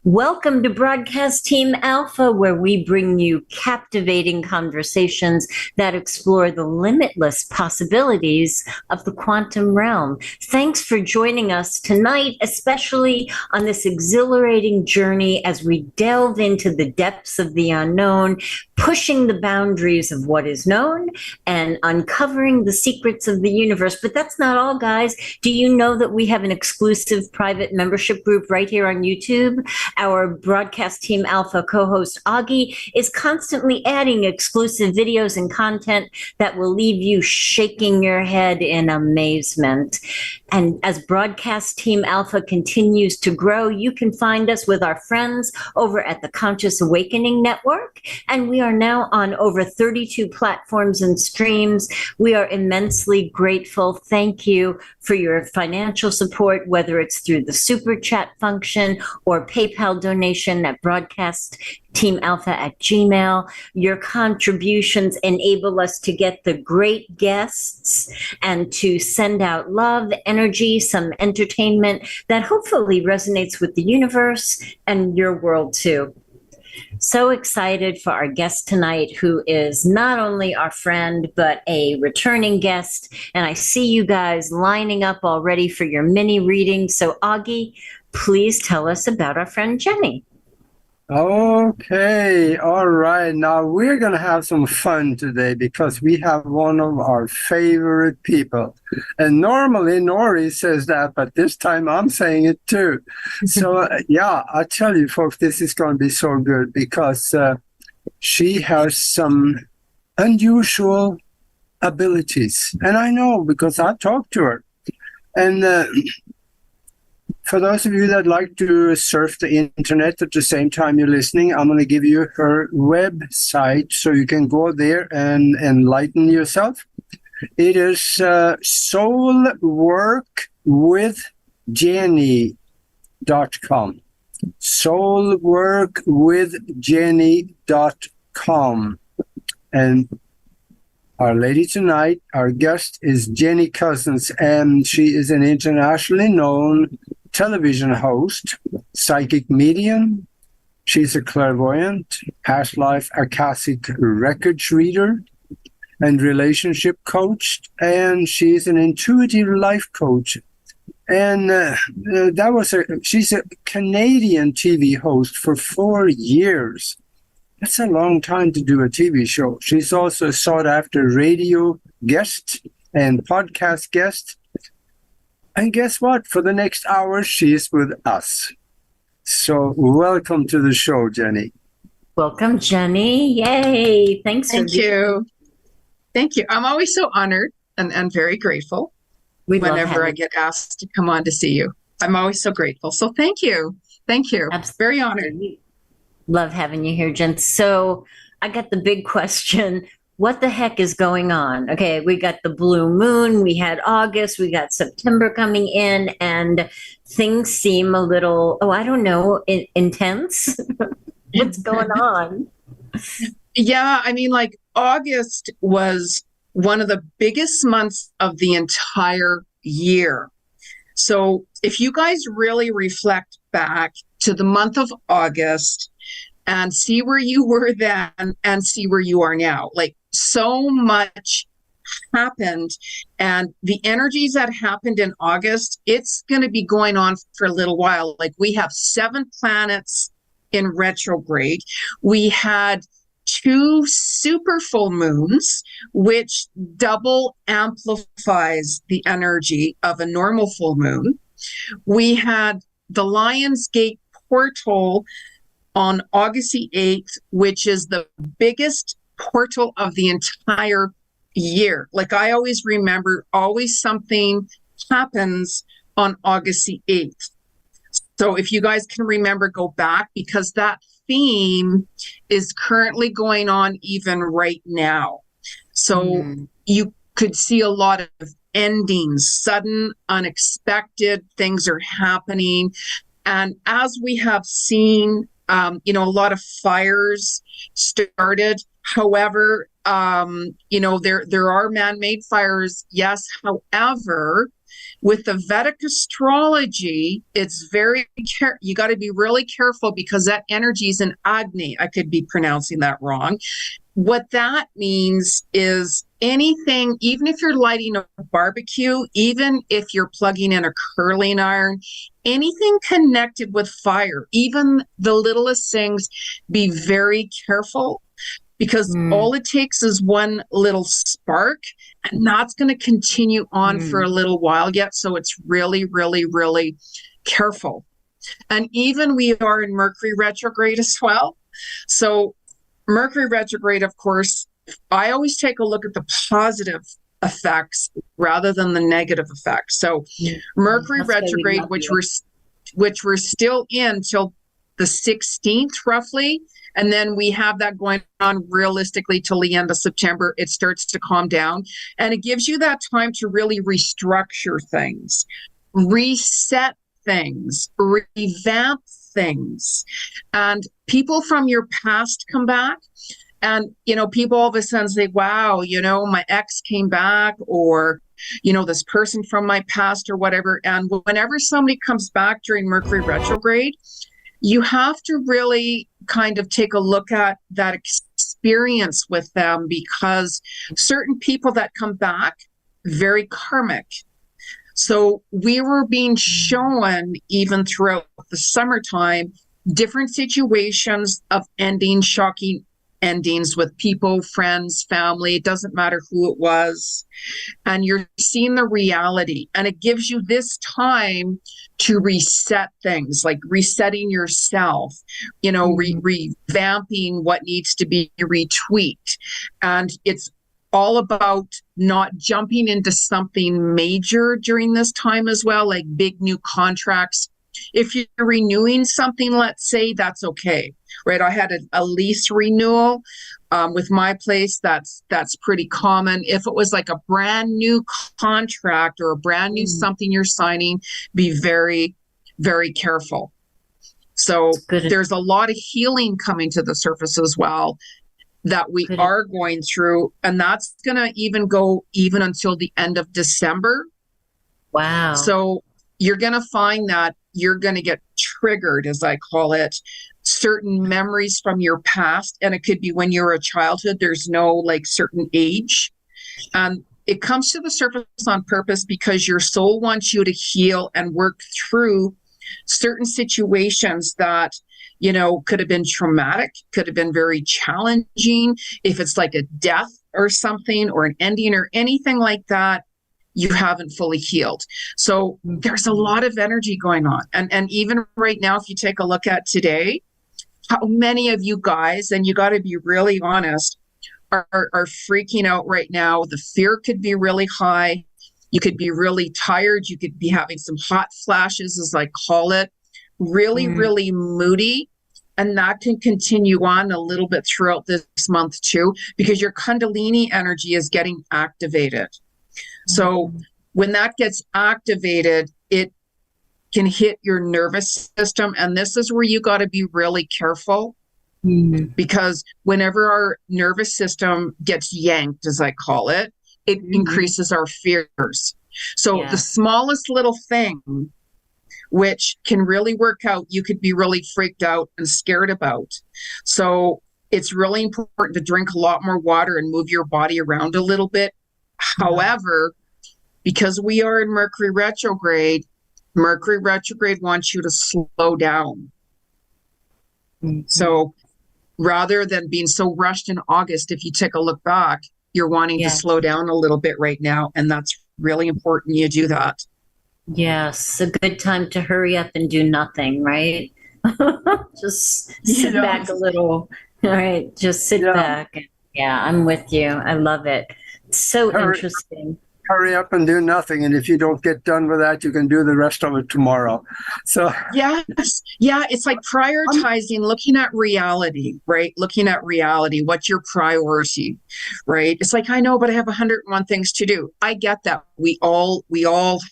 Welcome to Broadcast Team Alpha, where we bring you captivating conversations that explore the limitless possibilities of the quantum realm. Thanks for joining us tonight, especially on this exhilarating journey as we delve into the depths of the unknown, pushing the boundaries of what is known and uncovering the secrets of the universe. But that's not all, guys. Do you know that we have an exclusive private membership group right here on YouTube? Our Broadcast Team Alpha co-host Augie is constantly adding exclusive videos and content that will leave you shaking your head in amazement. And as Broadcast Team Alpha continues to grow, you can find us with our friends over at the Conscious Awakening Network. And we are now on over 32 platforms and streams. We are immensely grateful. Thank you for your financial support, whether it's through the super chat function or PayPal donation at broadcastteamalpha@gmail. Your contributions enable us to get the great guests and to send out love, energy, some entertainment that hopefully resonates with the universe and your world too. So excited for our guest tonight, who is not only our friend, but a returning guest. And I see you guys lining up already for your mini reading. So Augie, please tell us about our friend Jeni. Okay, all right. Now we're going to have some fun today because we have one of our favorite people. And normally Nori says that, but this time I'm saying it too. So yeah, I tell you folks, this is going to be so good because she has some unusual abilities. And I know because I talked to her. And for those of you that like to surf the internet at the same time you're listening, I'm going to give you her website so you can go there and enlighten yourself. It is soulworkwithjeni.com. soulworkwithjeni.com. And our lady tonight, our guest is Jeni Cousins, and she is an internationally known television host, psychic medium. She's a clairvoyant, past life Akashic records reader, and relationship coach. And she's an intuitive life coach. And she's a Canadian TV host for 4 years. That's a long time to do a TV show. She's also a sought-after radio guest and podcast guest. And guess what? For the next hour, she's with us. So welcome to the show, Jeni. Welcome, Jeni. Yay. Thanks. Thank you. Thank you. I'm always so honored and very grateful whenever I get asked to come on to see you. I'm always so grateful. So thank you. Thank you. Absolutely. Very honored. Love having you here, Jen. So I got the big question. What the heck is going on? Okay, we got the blue moon, we had August, we got September coming in, and things seem a little, I don't know, intense. What's going on? Yeah, I mean, like August was one of the biggest months of the entire year. So if you guys really reflect back to the month of August and see where you were then and see where you are now, like so much happened, and the energies that happened in August, it's going to be going on for a little while. Like we have 7 planets in retrograde. We had 2 super full moons, which double amplifies the energy of a normal full moon. We had the Lion's Gate portal on August the 8th, which is the biggest portal of the entire year. Like I always remember, always something happens on August the 8th. So if you guys can remember, go back, because that theme is currently going on even right now. So you could see a lot of endings, sudden, unexpected things are happening. And as we have seen, a lot of fires started. However, there are man-made fires, yes. However, With the Vedic astrology, it's you got to be really careful because that energy is in Agni. I could be pronouncing that wrong. What that means is anything, even if you're lighting a barbecue, even if you're plugging in a curling iron, anything connected with fire, even the littlest things, be very careful because all it takes is one little spark and that's going to continue on for a little while yet. So it's really, really, really careful. And even we are in Mercury retrograde as well. So Mercury retrograde, of course, I always take a look at the positive effects rather than the negative effects. So Mercury retrograde, which we're still in till the 16th roughly, and then we have that going on realistically till the end of September. It starts to calm down, and it gives you that time to really restructure things, reset things, revamp things. And people from your past come back, and people all of a sudden say, wow, my ex came back, or this person from my past or whatever. And whenever somebody comes back during Mercury retrograde, you have to really kind of take a look at that experience with them, because certain people that come back, very karmic. So we were being shown, even throughout the summertime, different situations of ending, shocking endings with people, friends, family. It doesn't matter who it was. And you're seeing the reality. And it gives you this time to reset things, like resetting yourself, revamping what needs to be retweaked. And it's all about not jumping into something major during this time as well, like big new contracts. If you're renewing something, let's say, that's okay, right? I had a lease renewal with my place. That's pretty common. If it was like a brand new contract or a brand new something you're signing, be very, very careful. So there's a lot of healing coming to the surface as well that we are going through, and that's going to even go until the end of December. Wow. So you're going to find that you're going to get triggered, as I call it, certain memories from your past. And it could be when you were a childhood. There's no like certain age. And it comes to the surface on purpose because your soul wants you to heal and work through certain situations that, could have been traumatic, could have been very challenging. If it's like a death or something or an ending or anything like that, you haven't fully healed. So there's a lot of energy going on. And even right now, if you take a look at today, how many of you guys, and you got to be really honest, are freaking out right now. The fear could be really high. You could be really tired. You could be having some hot flashes, as I call it, really, really moody. And that can continue on a little bit throughout this month too, because your Kundalini energy is getting activated. So when that gets activated, it can hit your nervous system. And this is where you got to be really careful, because whenever our nervous system gets yanked, as I call it, it increases our fears. So the smallest little thing, which can really work out, you could be really freaked out and scared about. So it's really important to drink a lot more water and move your body around a little bit. However, because we are in Mercury retrograde wants you to slow down. So rather than being so rushed in August, if you take a look back, you're wanting to slow down a little bit right now. And that's really important you do that. Yes, a good time to hurry up and do nothing, right? Just sit back a little. All right, just sit back. Yeah, I'm with you. I love it. It's so interesting. Hurry up and do nothing, and if you don't get done with that, you can do the rest of it tomorrow. So it's like prioritizing, looking at reality, right? Looking at reality. What's your priority, right? It's like, I know, but I have 101 things to do. I get that. We all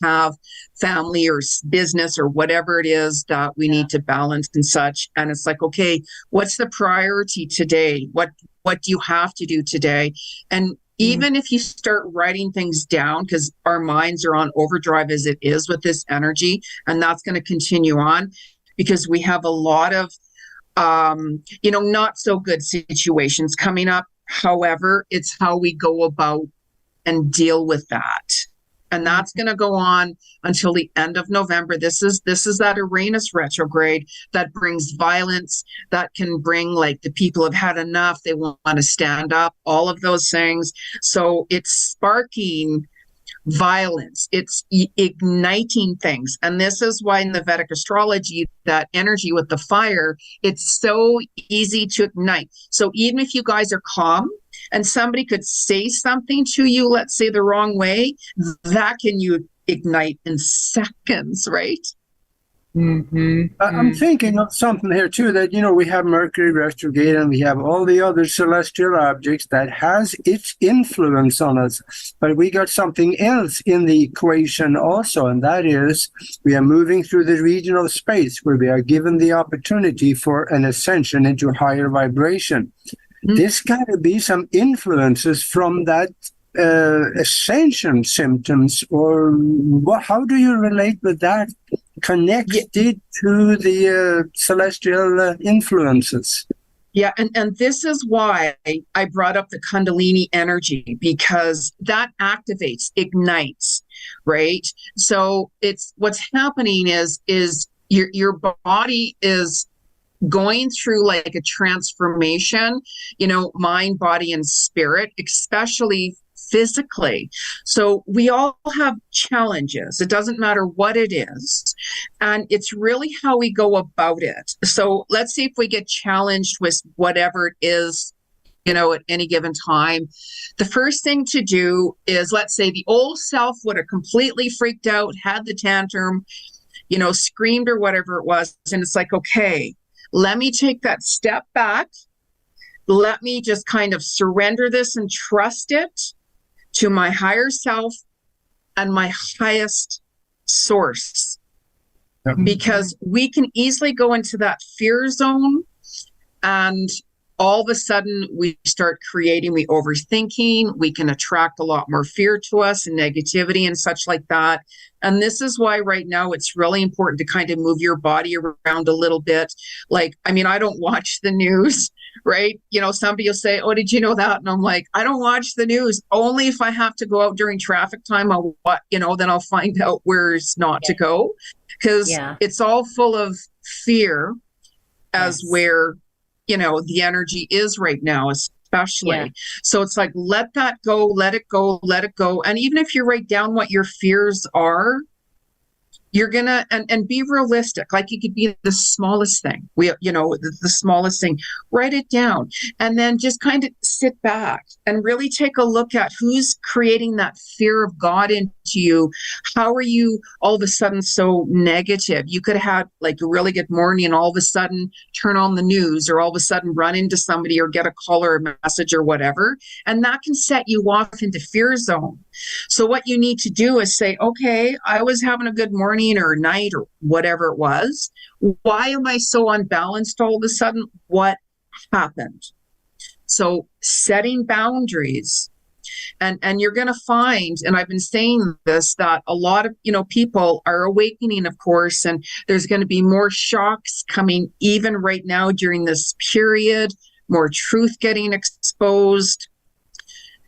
have family or business or whatever it is that we need to balance and such. And it's like, okay, what's the priority today? What do you have to do today? And even if you start writing things down, because our minds are on overdrive as it is with this energy, and that's going to continue on because we have a lot of, not so good situations coming up. However, it's how we go about and deal with that. And that's going to go on until the end of November. This is that Uranus retrograde that brings violence, that can bring, like, the people have had enough, they want to stand up, all of those things. So it's sparking violence, it's igniting things. And this is why in the Vedic astrology, that energy with the fire, it's so easy to ignite. So even if you guys are calm and somebody could say something to you, let's say the wrong way, that can you ignite in seconds, right? I'm thinking of something here too, that, we have Mercury retrograde and we have all the other celestial objects that has its influence on us. But we got something else in the equation also, and that is we are moving through the regional space where we are given the opportunity for an ascension into higher vibration. There's got to be some influences from that ascension symptoms, or how do you relate with that connected to the celestial influences? Yeah, and this is why I brought up the Kundalini energy, because that activates, ignites, right? So it's what's happening is your body is going through like a transformation, mind, body, and spirit, especially physically. So we all have challenges. It doesn't matter what it is. And it's really how we go about it. So let's see if we get challenged with whatever it is, at any given time. The first thing to do is, let's say the old self would have completely freaked out, had the tantrum, screamed or whatever it was. And it's like, okay, let me take that step back. Let me just kind of surrender this and trust it to my higher self and my highest source. Because we can easily go into that fear zone, and all of a sudden we start creating, we overthinking, we can attract a lot more fear to us and negativity and such like that. And this is why right now it's really important to kind of move your body around a little bit. Like, I don't watch the news, right? Somebody will say, oh, did you know that? And I'm like, I don't watch the news. Only if I have to go out during traffic time, then I'll find out where's not to go. Because it's all full of fear as where, the energy is right now, especially. Yeah. So it's like, let that go, let it go, let it go. And even if you write down what your fears are, you're gonna and be realistic. Like, it could be the smallest thing. The smallest thing. Write it down, and then just kind of sit back and really take a look at who's creating that fear of God into you. How are you all of a sudden so negative? You could have had like a really good morning, and all of a sudden turn on the news, or all of a sudden run into somebody, or get a call or a message or whatever, and that can set you off into fear zone. So what you need to do is say, okay, I was having a good morning or night or whatever it was. Why am I so unbalanced all of a sudden? What happened? So setting boundaries, and you're going to find, and I've been saying this, that a lot of, people are awakening, of course, and there's going to be more shocks coming even right now during this period, more truth getting exposed.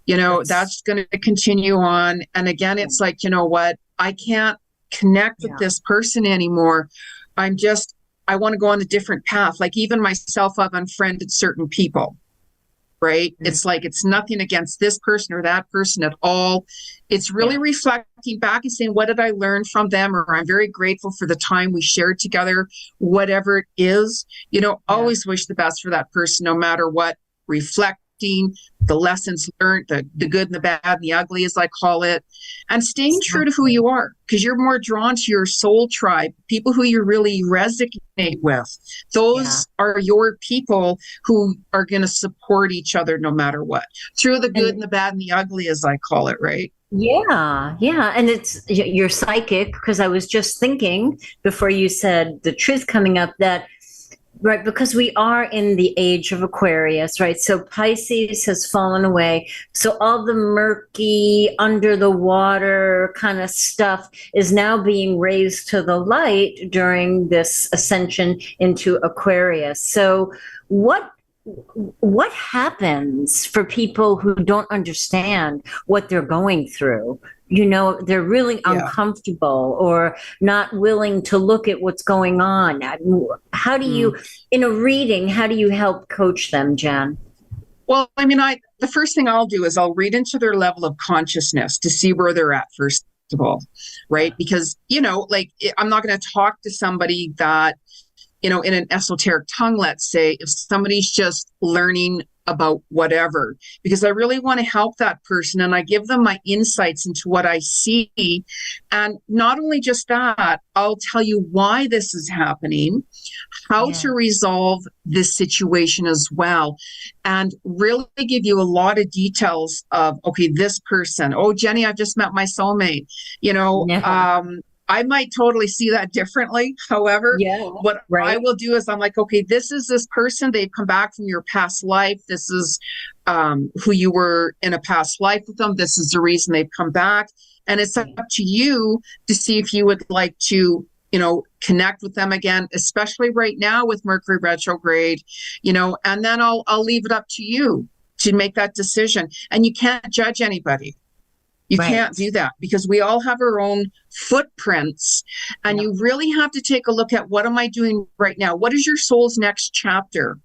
That's going to continue on. And again, it's like, what? I can't connect with this person anymore. I want to go on a different path. Like, even myself, I've unfriended certain people, right? Mm-hmm. It's like, it's nothing against this person or that person at all. It's really reflecting back and saying, what did I learn from them? Or I'm very grateful for the time we shared together, whatever it is. Always wish the best for that person, no matter what. Reflect the lessons learned, the good and the bad and the ugly, as I call it, and staying true to who you are, because you're more drawn to your soul tribe, people who you really resonate with. Those are your people who are going to support each other no matter what, through the good and the bad and the ugly, as I call it, right? Yeah. And you're psychic, because I was just thinking before you said the truth coming up that Right, because we are in the age of Aquarius, right? So Pisces has fallen away. So all the murky, under the water kind of stuff is now being raised to the light during this ascension into Aquarius. So what what happens for people who don't understand what they're going through? You know, they're really Yeah. uncomfortable or not willing to look at what's going on. How do you, in a reading, how do you help coach them, Jen? Well, I mean, the first thing I'll do is I'll read into their level of consciousness to see where they're at, first of all, right? Because, you know, like I'm not going to talk to somebody that, you know, in an esoteric tongue, let's say, if somebody's just learning about whatever, because I really want to help that person and I give them my insights into what I see. And not only just that, I'll tell you why this is happening, how to resolve this situation as well, and really give you a lot of details of, okay, this person, oh, Jeni, I've just met my soulmate, you know, I might totally see that differently. However, what I will do is I'm like, okay, this is this person. They've come back from your past life. This is who you were in a past life with them. This is the reason they've come back. And it's up to you to see if you would like to, you know, connect with them again, especially right now with Mercury retrograde, you know, and then I'll leave it up to you to make that decision. And you can't judge anybody. You can't do that because we all have our own footprints, and you really have to take a look at, what am I doing right now? What is your soul's next chapter?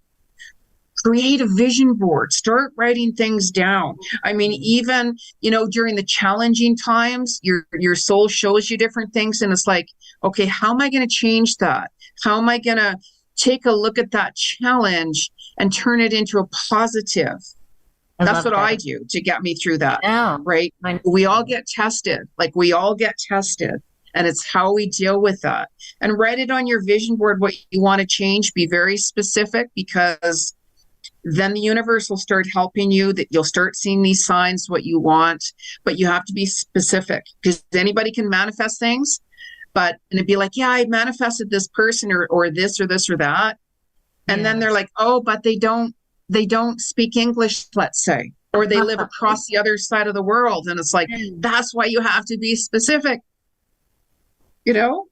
Create a vision board, start writing things down. I mean, even, you know, during the challenging times, your soul shows you different things, and it's like, okay, how am I going to change that? How am I going to take a look at that challenge and turn it into a positive? That's what I do to get me through that, right? We all get tested, and it's how we deal with that. And write it on your vision board, what you want to change. Be very specific, because then the universe will start helping you, that you'll start seeing these signs, what you want, but you have to be specific, because anybody can manifest things, and it'd be like, yeah, I manifested this person or this or this or that. And then they're like, oh, but they don't speak English, let's say, or they live across the other side of the world. And it's like, that's why you have to be specific, you know?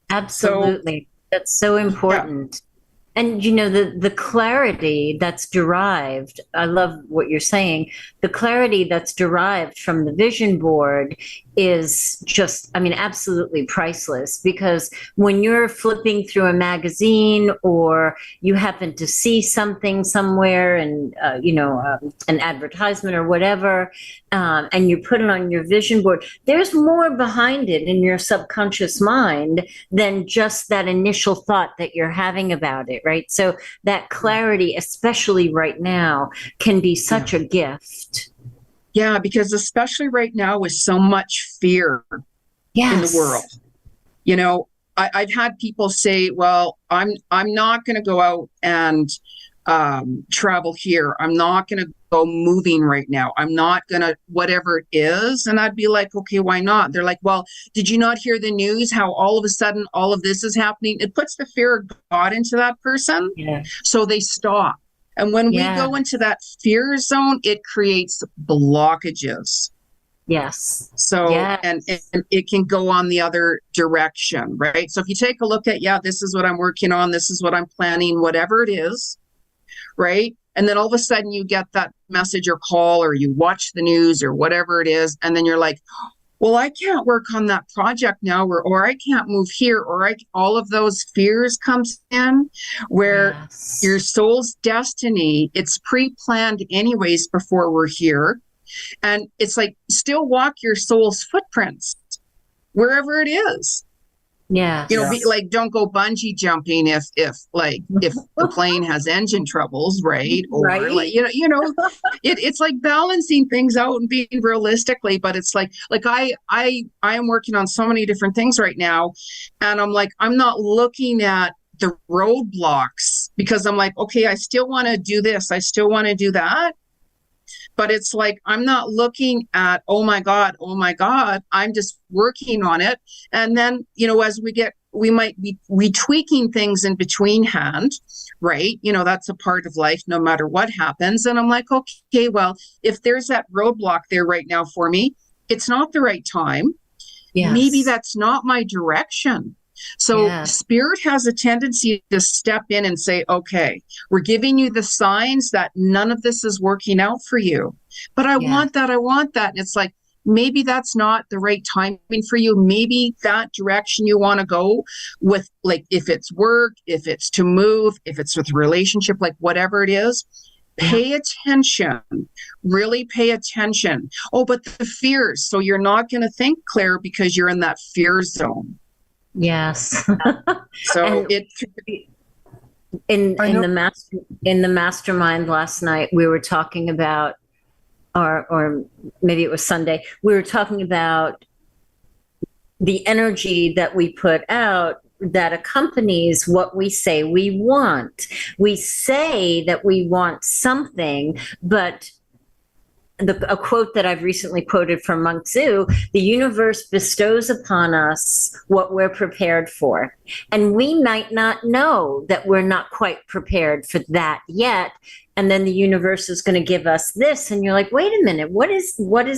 Absolutely. That's so important. And, you know, the clarity that's derived, I love what you're saying, the clarity that's derived from the vision board is just, I mean, absolutely priceless, because when you're flipping through a magazine or you happen to see something somewhere and, you know, an advertisement or whatever, and you put it on your vision board, there's more behind it in your subconscious mind than just that initial thought that you're having about it, right? So that clarity, especially right now, can be such a gift. Yeah, because especially right now with so much fear in the world, you know, I've had people say, well, I'm not going to go out and travel here. I'm not going to go moving right now. I'm not going to, whatever it is. And I'd be like, okay, why not? They're like, well, did you not hear the news? How all of a sudden all of this is happening? It puts the fear of God into that person. So they stop. And when we go into that fear zone, it creates blockages. So, and it can go on the other direction, right? So if you take a look at, this is what I'm working on, this is what I'm planning, whatever it is, right? And then all of a sudden you get that message or call, or you watch the news or whatever it is, and then you're like, well, I can't work on that project now, or I can't move here, or all of those fears comes in, where your soul's destiny, it's pre-planned anyways before we're here. And it's like, still walk your soul's footprints wherever it is. You know, like, don't go bungee jumping if the plane has engine troubles, right? Or like, it's like balancing things out and being realistically. But it's like I am working on so many different things right now, and I'm like, I'm not looking at the roadblocks, because I'm like, okay, I still want to do this, I still want to do that. But it's like, I'm not looking at, oh my God, I'm just working on it. And then, you know, as we get be retweaking things in between hand, right? You know, that's a part of life no matter what happens. And I'm like, okay, well, if there's that roadblock there right now for me, it's not the right time. Yes. Maybe that's not my direction. So Yes. spirit has a tendency to step in and say, okay, we're giving you the signs that none of this is working out for you. But I want that. And it's like, maybe that's not the right timing for you. Maybe that direction you want to go with, like, if it's work, if it's to move, if it's with relationship, like whatever it is, pay attention, really pay attention. Oh, but the fears. So you're not going to think clear because you're in that fear zone. Yes. So in the mastermind last night, we were talking about, or maybe it was Sunday, we were talking about the energy that we put out that accompanies what we say we want. We say that we want something, but a quote that I've recently quoted from Monk Tzu, the universe bestows upon us what we're prepared for. And we might not know that we're not quite prepared for that yet. And then the universe is going to give us this. And you're like, wait a minute, what is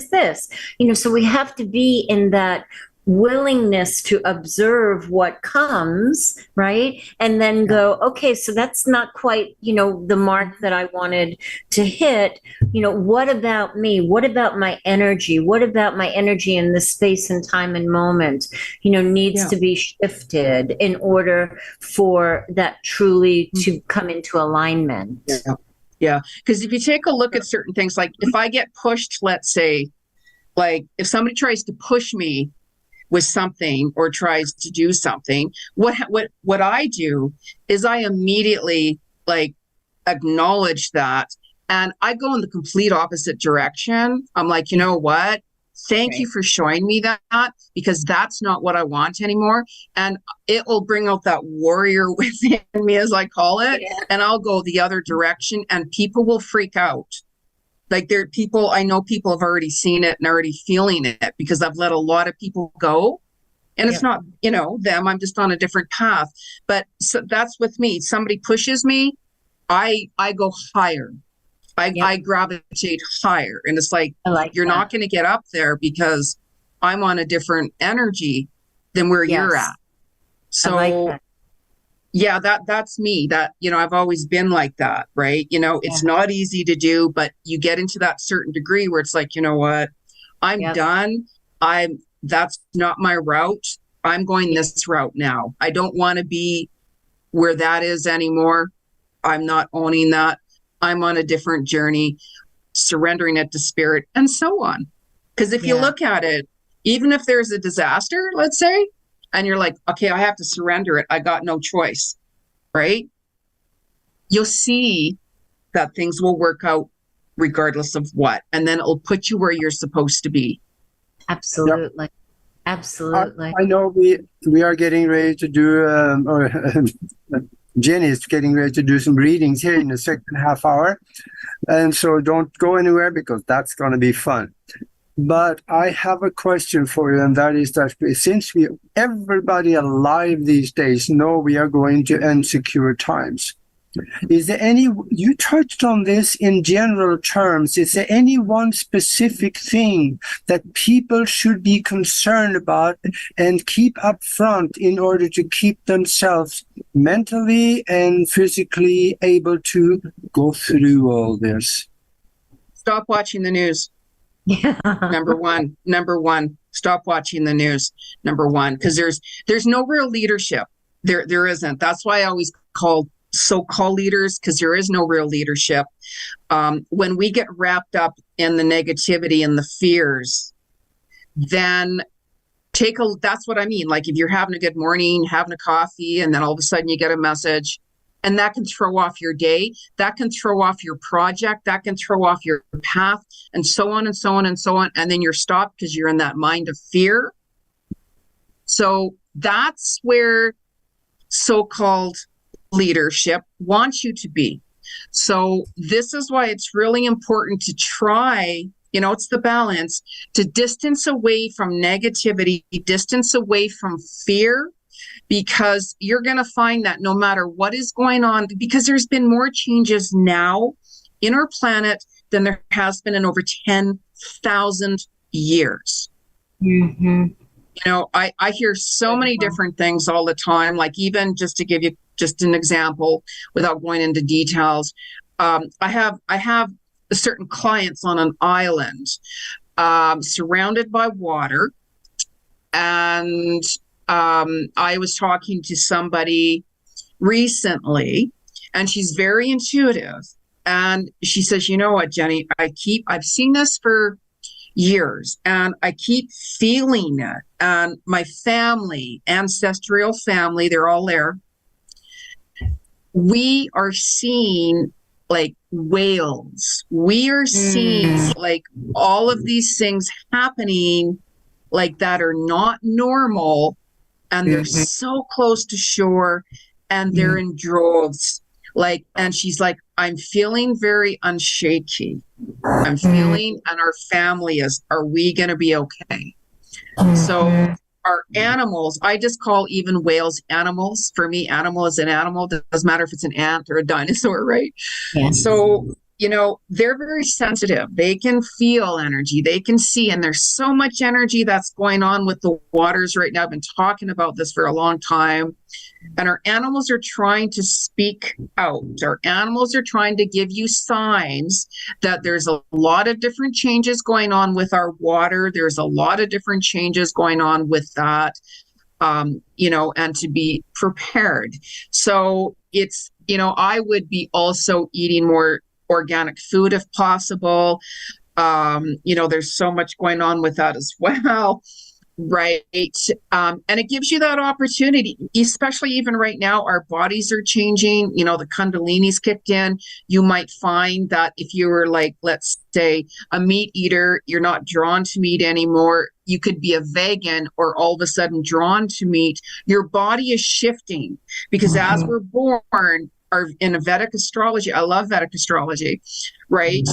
this? You know, so we have to be in that willingness to observe what comes, right? And then go, okay, so that's not quite, you know, the mark that I wanted to hit. You know, what about me? What about my energy? What about my energy in this space and time and moment, you know, needs to be shifted in order for that truly to come into alignment. Yeah. Because if you take a look at certain things, like if I get pushed, let's say, like if somebody tries to push me with something or tries to do something, what I do is I immediately like acknowledge that, and I go in the complete opposite direction. I'm like, you know what? Thank you for showing me that, because that's not what I want anymore. And it will bring out that warrior within me, as I call it. And I'll go the other direction and people will freak out. Like I know people have already seen it and already feeling it because I've let a lot of people go, and it's not, you know, them, I'm just on a different path. But so that's with me. Somebody pushes me, I go higher. I gravitate higher. And it's like you're not going to get up there because I'm on a different energy than where you're at. So yeah, that's me. That, you know, I've always been like that, right? You know, it's not easy to do, but you get into that certain degree where it's like, you know what, I'm done. That's not my route. I'm going this route now. I don't want to be where that is anymore. I'm not owning that. I'm on a different journey, surrendering it to spirit and so on. Because if you look at it, even if there's a disaster, let's say, and you're like, okay, I have to surrender it, I got no choice, right? You'll see that things will work out regardless of what. And then it'll put you where you're supposed to be. Absolutely. Yep. Absolutely. I know we are getting ready to do, Jeni is getting ready to do some readings here in the second half hour. And so don't go anywhere because that's going to be fun. But I have a question for you, and that is that since everybody alive these days know we are going to insecure times, is there you touched on this in general terms, is there any one specific thing that people should be concerned about and keep up front in order to keep themselves mentally and physically able to go through all this? Stop watching the news. Yeah. Number one, stop watching the news. Number one, because there's no real leadership. There isn't. That's why I always call so-called leaders, because there is no real leadership. When we get wrapped up in the negativity and the fears, then that's what I mean. Like if you're having a good morning, having a coffee, and then all of a sudden you get a message, and that can throw off your day, that can throw off your project, that can throw off your path, and so on and so on and so on. And then you're stopped because you're in that mind of fear. So that's where so-called leadership wants you to be. So this is why it's really important to try, you know, it's the balance, to distance away from negativity, distance away from fear, because you're going to find that no matter what is going on, because there's been more changes now in our planet than there has been in over 10,000 years. Mm-hmm. You know, I hear so many different things all the time, like even just to give you just an example without going into details. I have certain clients on an island surrounded by water. And I was talking to somebody recently, and she's very intuitive. And she says, you know what, Jeni, I've seen this for years, and I keep feeling it. And my family, ancestral family, they're all there. We are seeing like whales. We are seeing like all of these things happening like that are not normal, and they're so close to shore, and they're in droves. Like, and she's like, I'm feeling very unshaky. I'm feeling, and our family is, are we going to be okay? So our animals, I just call even whales animals. For me, animal is an animal. Doesn't matter if it's an ant or a dinosaur, right? Yeah. So, you know, they're very sensitive. They can feel energy. They can see, and there's so much energy that's going on with the waters right now. I've been talking about this for a long time. And our animals are trying to speak out. Our animals are trying to give you signs that there's a lot of different changes going on with our water. There's a lot of different changes going on with that, you know, and to be prepared. So it's, you know, I would be also eating more organic food if possible. You know, there's so much going on with that as well. Right. And it gives you that opportunity, especially even right now, our bodies are changing. You know, the Kundalini's kicked in. You might find that if you were like, let's say, a meat eater, you're not drawn to meat anymore. You could be a vegan or all of a sudden drawn to meat. Your body is shifting because as we're born, or in a Vedic astrology, I love Vedic astrology, right?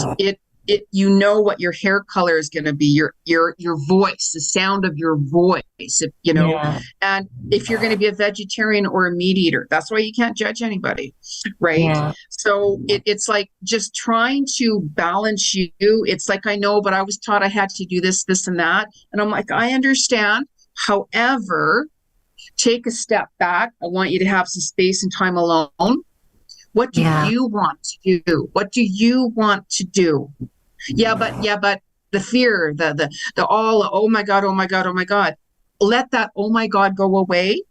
You know what your hair color is going to be, your voice, the sound of your voice, you know. And if you're going to be a vegetarian or a meat eater, that's why you can't judge anybody, right? So it's like just trying to balance you. It's like, I know, but I was taught I had to do this, and that, and I'm like, I understand. However, take a step back. I want you to have some space and time alone. What do you want to do? What do you want to do? Yeah, but the fear, the all, oh my God, oh my God, oh my God. Let that oh my God go away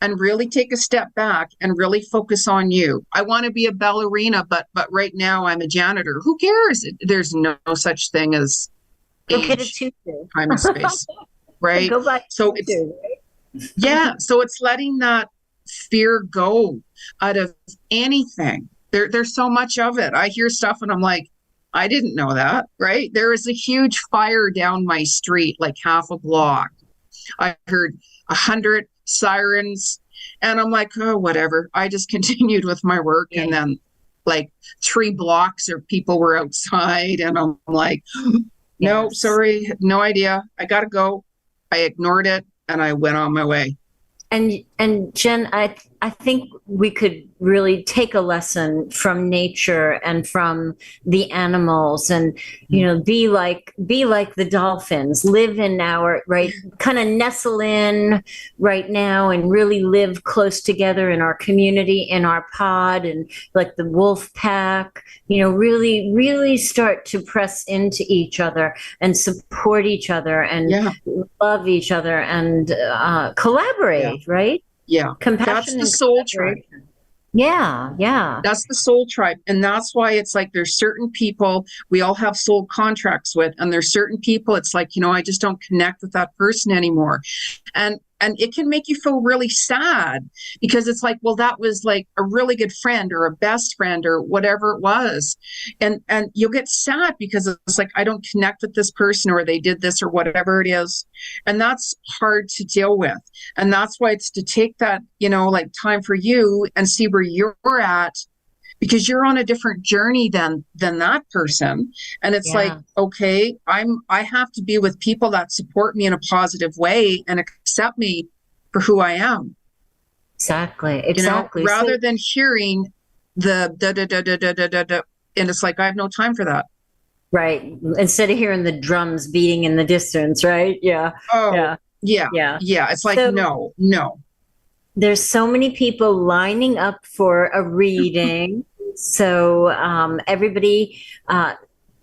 and really take a step back and really focus on you. I want to be a ballerina, but right now I'm a janitor. Who cares? There's no such thing as age, time and space, right? Go back. So it's so it's letting that fear go out of anything. There's so much of it. I hear stuff and I'm like, I didn't know that, right? There is a huge fire down my street, like half a block. I heard 100 sirens and I'm like, oh, whatever. I just continued with my work. And then like 3 blocks of people were outside and I'm like, no, sorry, no idea. I got to go. I ignored it and I went on my way. And Jen, I think we could really take a lesson from nature and from the animals, and you know, be like the dolphins, live in our right, kind of nestle in right now, and really live close together in our community, in our pod, and like the wolf pack. You know, really start to press into each other and support each other and love each other and collaborate. Right? Yeah. Compassion. That's the soul tribe. Yeah. That's the soul tribe. And that's why it's like there's certain people we all have soul contracts with, and there's certain people it's like, you know, I just don't connect with that person anymore. And it can make you feel really sad because it's like, well, that was like a really good friend or a best friend or whatever it was. And you'll get sad because it's like, I don't connect with this person or they did this or whatever it is. And that's hard to deal with. And that's why it's to take that, you know, like time for you and see where you're at, because you're on a different journey than that person. And it's like, okay, I have to be with people that support me in a positive way and accept me for who I am. Exactly. you know, Exactly. rather So, than hearing the da da da da da da da da. And it's like, I have no time for that. right. Instead of hearing the drums beating in the distance, right? Yeah. Oh, Yeah. yeah. Yeah. Yeah. It's like, So no, no. there's so many people lining up for a reading. So everybody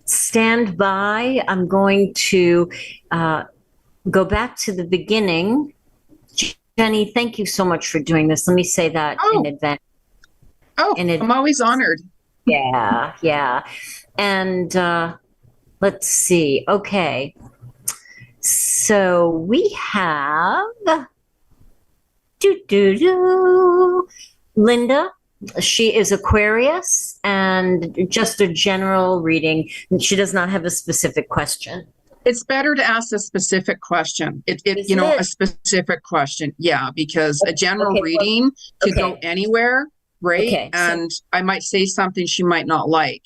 stand by. I'm going to uh, go back to the beginning. Jenny, thank you so much for doing this. Let me say that in Oh, advance. oh, In I'm advance. always honored. Yeah, yeah. And let's see. Okay. So we have Linda. She is Aquarius and just a general reading. She does not have a specific question. It's better to ask a specific question. Is You know, a it? specific question. Yeah, because a general Okay. Well, reading could go okay. anywhere, right? Okay. So And I might say something she might not like.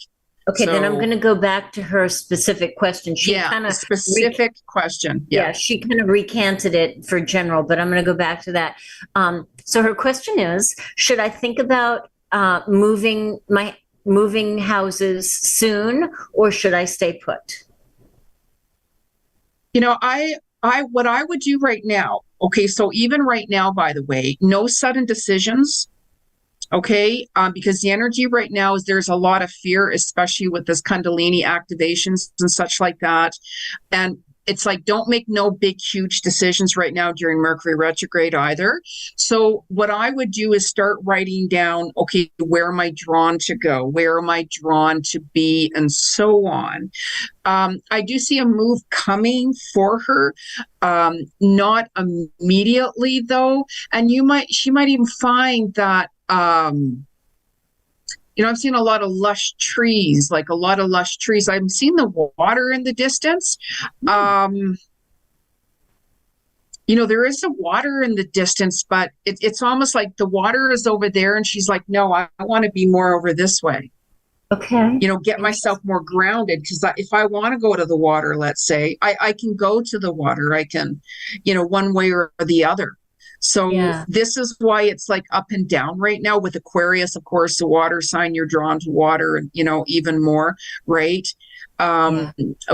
okay, then I'm So, going to go back to her specific question. She yeah, kind a of specific question. Yeah. yeah, she kind of recanted it for general, but I'm going to go back to that. So her question is, should I think about moving houses soon, or should I stay put? You know, what I would do right now, okay, so even right now, by the way, no sudden decisions, okay, because the energy right now is there's a lot of fear, especially with this Kundalini activations and such like that. And it's like, don't make no big, huge decisions right now during Mercury retrograde either. So, what I would do is start writing down, okay, where am I drawn to go? Where am I drawn to be? And so on. I do see a move coming for her, not immediately though. And she might even find that, you know, I'm seeing a lot of lush trees, like a lot of lush trees. I'm seeing the water in the distance. You know, there is a water in the distance, but it's almost like the water is over there. And she's like, no, I want to be more over this way. Okay. You know, get myself more grounded, because if I want to go to the water, let's say, I can go to the water. I can, you know, one way or the other. So Yeah. this is why it's like up and down right now with Aquarius, of course, the water sign, you're drawn to water, and, you know, even more, right? Yeah.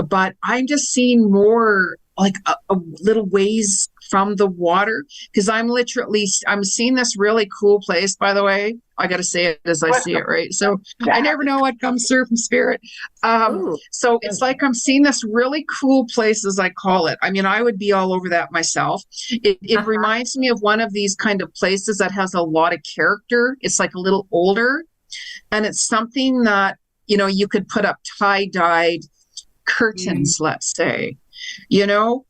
But I'm just seeing more like a little ways from the water, because I'm seeing this really cool place, by the way. I got to say it as I see it, right? So I never know what comes through from spirit. Ooh. So it's like I'm seeing this really cool place, as I call it. I mean, I would be all over that myself. It reminds me of one of these kind of places that has a lot of character. It's like a little older, and it's something that, you know, you could put up tie-dyed curtains, let's say, you know,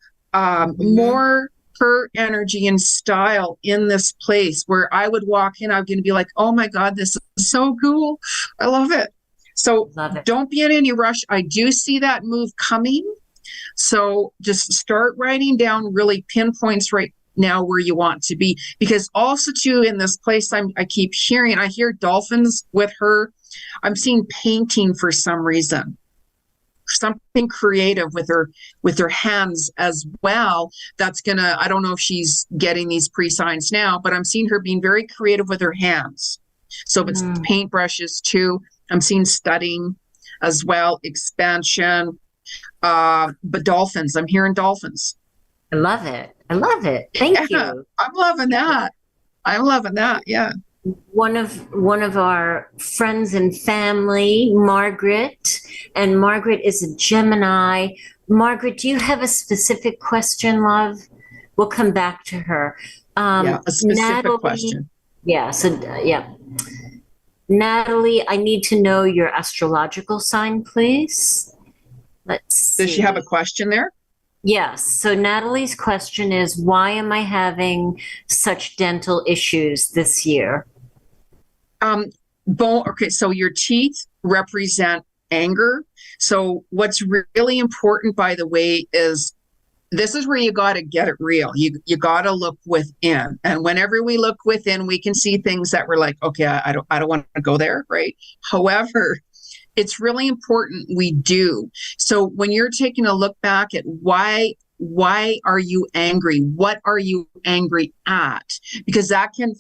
more her energy and style in this place where I would walk in, I'm going to be like, oh my God, this is so cool. I love it. So Love it. don't be in any rush. I do see that move coming. So just start writing down really pinpoints right now where you want to be. Because also too, in this place, I keep hearing, I hear dolphins with her. I'm seeing painting for some reason, something creative with her hands as well. That's gonna, I don't know if she's getting these pre-signs now, but I'm seeing her being very creative with her hands. So if it's paintbrushes too, I'm seeing studying as well, expansion. But dolphins, I'm hearing dolphins. I love it. I love it. Thank Yeah, you. I'm loving that. I'm loving that. Yeah. One of our friends and family, Margaret, and Margaret is a Gemini. Margaret, do you have a specific question, love? We'll come back to her. Yeah, a specific Natalie, question. yeah, so yeah. Natalie, I need to know your astrological sign, please. Let's see. Does she have a question there? Yes. So Natalie's question is, why am I having such dental issues this year? Okay, so your teeth represent anger. So what's really important, by the way, is this is where you got to get it real. You got to look within, and whenever we look within, we can see things that we're like, okay, I don't want to go there, right? However, it's really important we do. So when you're taking a look back at why are you angry? What are you angry at? Because that can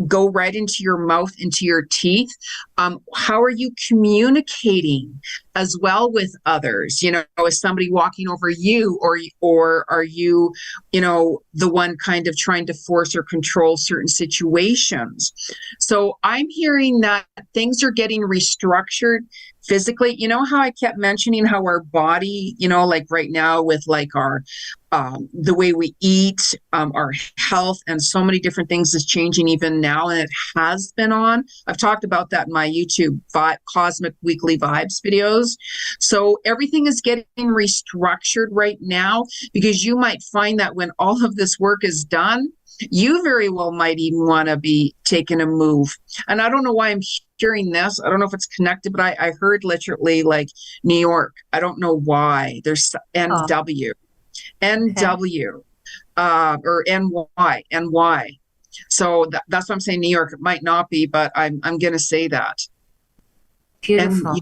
go right into your mouth, into your teeth. How are you communicating as well with others? You know, is somebody walking over you, or are you, you know, the one kind of trying to force or control certain situations? So I'm hearing that things are getting restructured physically. You know how I kept mentioning how our body, you know, like right now with like our the way we eat, our health, and so many different things is changing even now, and it has been on. I've talked about that in my YouTube Cosmic Weekly Vibes videos. So everything is getting restructured right now, because you might find that when all of this work is done, you very well might even want to be taking a move. And I don't know why I'm hearing this. I don't know if it's connected, but I heard literally like New York. I don't know why. There's NW. NW, or NY. So that's what I'm saying. New York. It might not be, but I'm going to say that. Beautiful.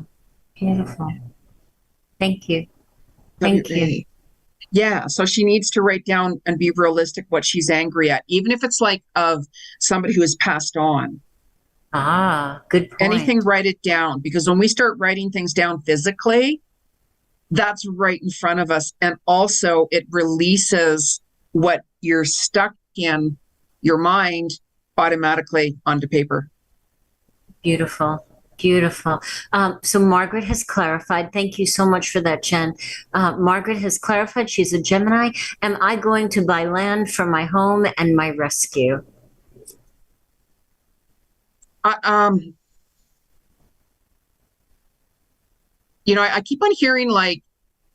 Beautiful. Thank you. Thank you. Yeah. So she needs to write down and be realistic what she's angry at, even if it's like of somebody who has passed on. Ah, good point. Anything, write it down, because when we start writing things down physically, that's right in front of us. And also it releases what you're stuck in your mind automatically onto paper. Beautiful. Beautiful. So Margaret has clarified. Thank you so much for that, Jen. Margaret has clarified she's a Gemini. Am I going to buy land for my home and my rescue? You know, I keep on hearing, like,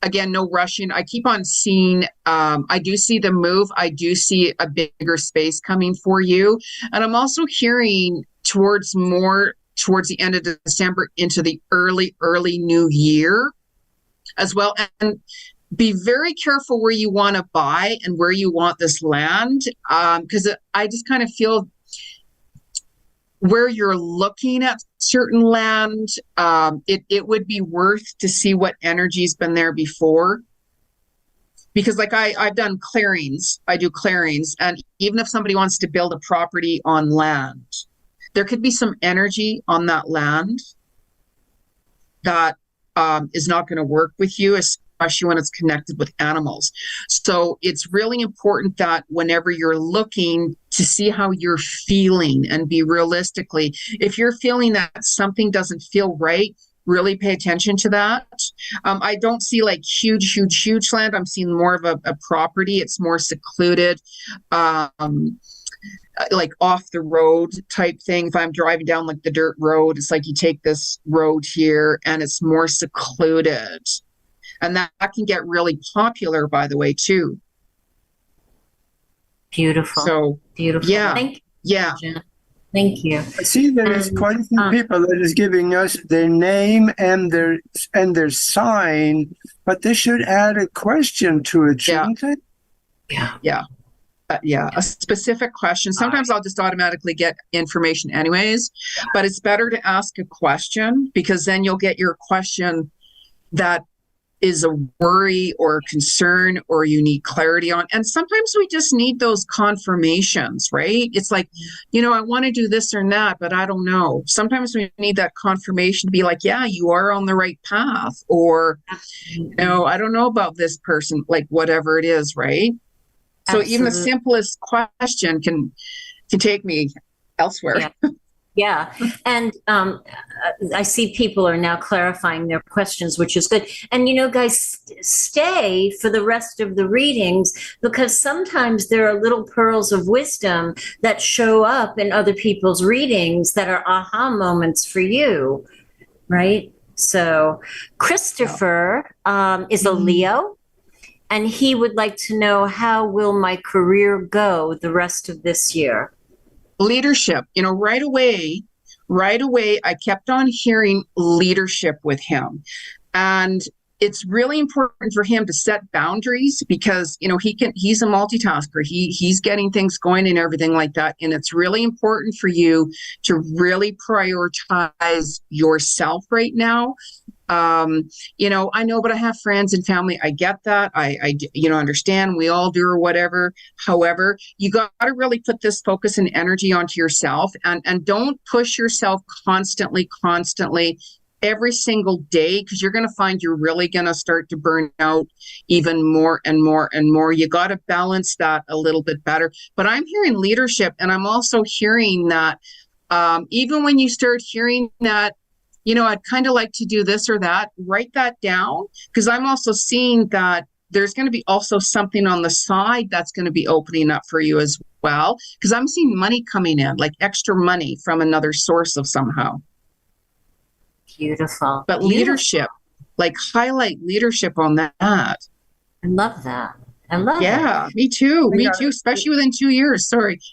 again, no rushing. I keep on seeing, I do see the move. I do see a bigger space coming for you. And I'm also hearing towards the end of December into the early new year as well. And be very careful where you want to buy and where you want this land. Because I just kind of feel where you're looking at certain land, it would be worth to see what energy's been there before. Because like I've done clearings, I do clearings, and even if somebody wants to build a property on land, there could be some energy on that land that is not going to work with you, especially when it's connected with animals. So it's really important that whenever you're looking to see how you're feeling and be realistically, if you're feeling that something doesn't feel right, really pay attention to that. I don't see like huge land. I'm seeing more of a property. It's more secluded, like off the road type thing. If I'm driving down like the dirt road, it's like you take this road here and it's more secluded. And that can get really popular, by the way, too. Beautiful. So beautiful. Yeah. Thank you. Yeah. Jen. Thank you. I see there is quite a few people that is giving us their name and their sign, but they should add a question to it, shouldn't they? Yeah. A specific question. Sometimes I'll just automatically get information anyways, but it's better to ask a question, because then you'll get your question that is a worry or a concern or you need clarity on. And sometimes we just need those confirmations, right? It's like, you know, I want to do this or that, but I don't know. Sometimes we need that confirmation to be like, yeah, you are on the right path, or, you know, I don't know about this person, like whatever it is, right? So even the simplest question can take me elsewhere. Yeah. And I see people are now clarifying their questions, which is good. And, you know, guys, stay for the rest of the readings, because sometimes there are little pearls of wisdom that show up in other people's readings that are aha moments for you, right? So Christopher is a Leo, and he would like to know, how will my career go the rest of this year? Leadership, you know, right away, I kept on hearing leadership with him. And it's really important for him to set boundaries, because, you know, he's a multitasker. He's getting things going and everything like that. And it's really important for you to really prioritize yourself right now. I know, but I have friends and family. I get that. Understand. We all do, or whatever. However, you got to really put this focus and energy onto yourself, and don't push yourself constantly every single day, because you're going to find you're really going to start to burn out even more and more and more. You got to balance that a little bit better. But I'm hearing leadership, and I'm also hearing that even when you start hearing that, I'd kind of like to do this or that, write that down, because I'm also seeing that there's going to be also something on the side that's going to be opening up for you as well, because I'm seeing money coming in, like extra money from another source of somehow. Beautiful. But leadership, like highlight leadership on that. I love that. I love it. Yeah, me too. Me too. Especially within 2 years.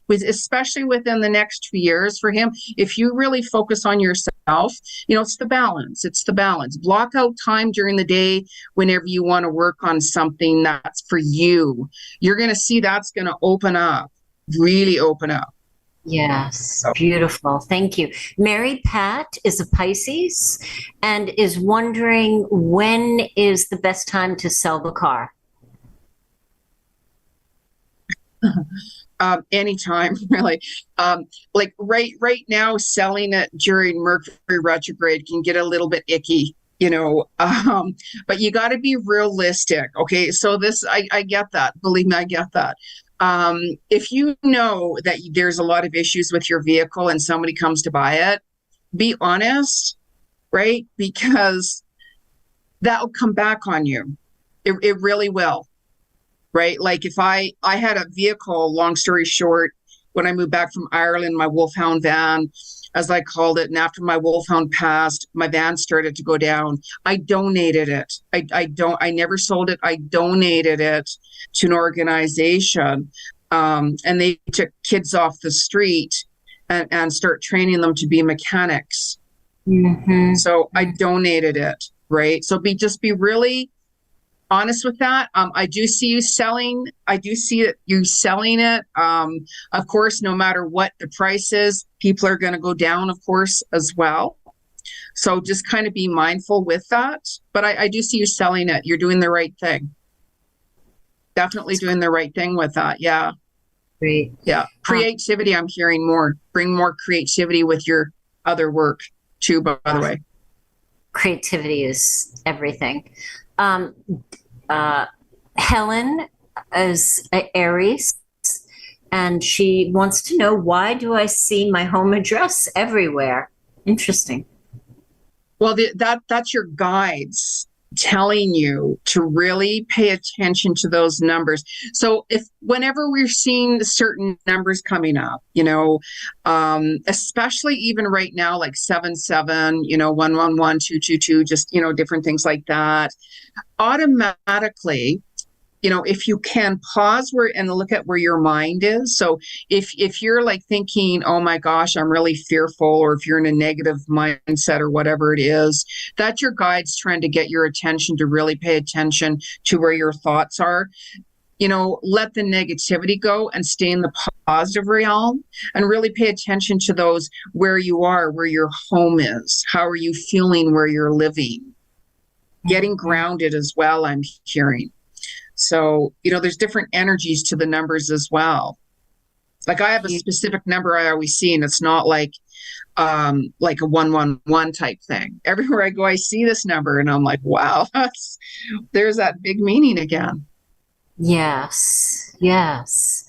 Especially within the next 2 years for him. If you really focus on yourself, it's the balance. It's the balance. Block out time during the day whenever you want to work on something that's for you. You're going to see that's going to open up, really open up. Yes, beautiful. Thank you. Mary Pat is a Pisces and is wondering, when is the best time to sell the car? Anytime, really. Like right now, selling it during Mercury retrograde can get a little bit icky, but you got to be realistic. Okay, so I get that. Believe me, I get that. If you know that there's a lot of issues with your vehicle and somebody comes to buy it, be honest, right? Because that will come back on you. It really will. Right? Like if I had a vehicle, long story short, when I moved back from Ireland, my Wolfhound van, as I called it, and after my Wolfhound passed, my van started to go down. I donated it. I never sold it. I donated it to an organization. And they took kids off the street and start training them to be mechanics. Mm-hmm. So I donated it, right? So just be really honest with that. I do see you selling. I do see you selling it. Of course, no matter what the price is, people are going to go down, of course, as well. So just kind of be mindful with that. But I do see you selling it. You're doing the right thing. Definitely doing the right thing with that. Yeah. Great. Yeah. Creativity, I'm hearing more. Bring more creativity with your other work too, by the way. Creativity is everything. Helen is an Aries, and she wants to know, why do I see my home address everywhere? Interesting. Well, that's your guides telling you to really pay attention to those numbers. So whenever we're seeing certain numbers coming up, especially even right now, like 77, 111, 222, just, different things like that, automatically, if you can pause and look at where your mind is. So if you're like thinking, oh my gosh, I'm really fearful, or if you're in a negative mindset or whatever it is, that's your guides trying to get your attention to really pay attention to where your thoughts are. Let the negativity go and stay in the positive realm, and really pay attention to those where you are, where your home is. How are you feeling where you're living? Getting grounded as well, I'm hearing. So, there's different energies to the numbers as well. Like I have a specific number I always see, and it's not like a 111 type thing. Everywhere I go, I see this number and I'm like, wow, there's that big meaning again. Yes. Yes.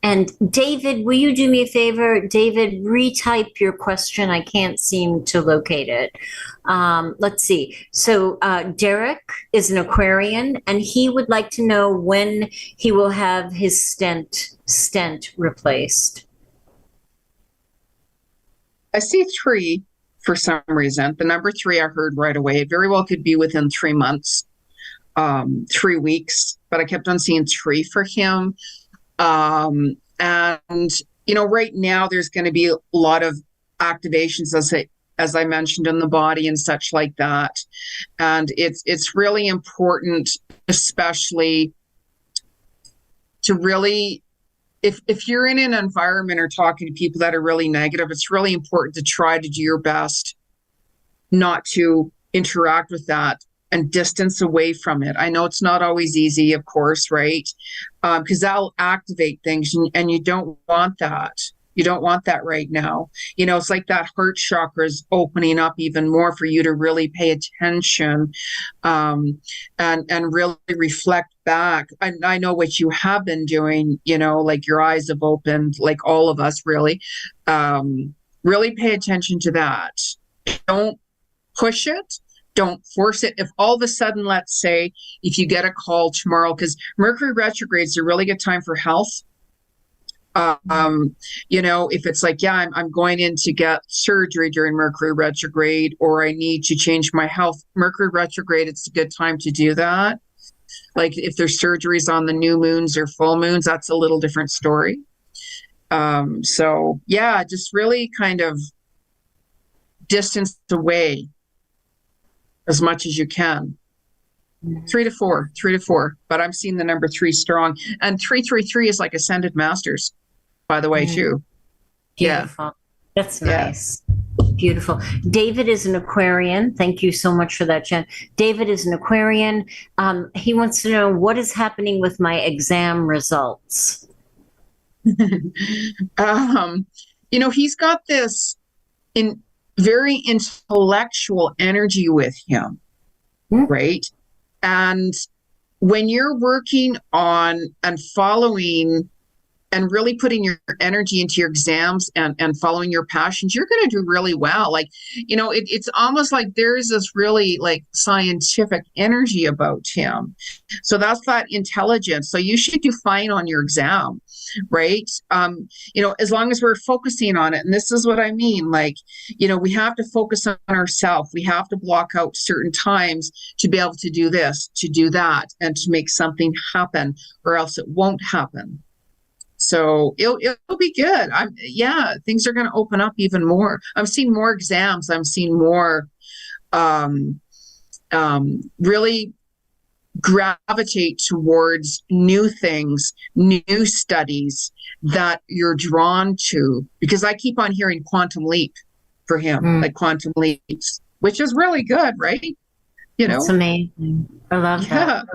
And David, will you do me a favor? David, retype your question. I can't seem to locate it. Let's see. So Derek is an Aquarian, and he would like to know when he will have his stent replaced. I see 3 for some reason. The number 3 I heard right away. It very well could be within 3 months, 3 weeks, but I kept on seeing 3 for him. And, right now there's going to be a lot of activations, as I mentioned, in the body and such like that. And it's really important, especially to really, if you're in an environment or talking to people that are really negative, it's really important to try to do your best not to interact with that and distance away from it. I know it's not always easy, of course, right? Because that'll activate things, and you don't want that. You don't want that right now. It's like that heart chakra is opening up even more for you to really pay attention, and really reflect back. I know what you have been doing, like your eyes have opened, like all of us really. Really pay attention to that. Don't push it. Don't force it. If all of a sudden, let's say, if you get a call tomorrow, because Mercury retrograde is a really good time for health. If it's like, yeah, I'm going in to get surgery during Mercury retrograde, or I need to change my health, Mercury retrograde, it's a good time to do that. Like if there's surgeries on the new moons or full moons, that's a little different story. So yeah, just really kind of distance away as much as you can. 3 to 4, but I'm seeing the number 3 strong, and 333 is like ascended masters, by the way, too. Beautiful. Yeah. That's nice. Yeah. Beautiful. David is an Aquarian. Thank you so much for that, Jen. David is an Aquarian. He wants to know what is happening with my exam results. He's got this very intellectual energy with him, right? And when you're working on and following and really putting your energy into your exams and following your passions, you're going to do really well. Like, it's almost like there's this really like scientific energy about him. So that's that intelligence. So you should do fine on your exam, right? As long as we're focusing on it. And this is what I mean. Like, we have to focus on ourselves. We have to block out certain times to be able to do this, to do that, and to make something happen, or else it won't happen. So it'll be good. Things are going to open up even more. I'm seeing more exams. I'm seeing more really gravitate towards new things, new studies that you're drawn to. Because I keep on hearing quantum leap for him, like quantum leaps, which is really good, right? It's amazing. I love that.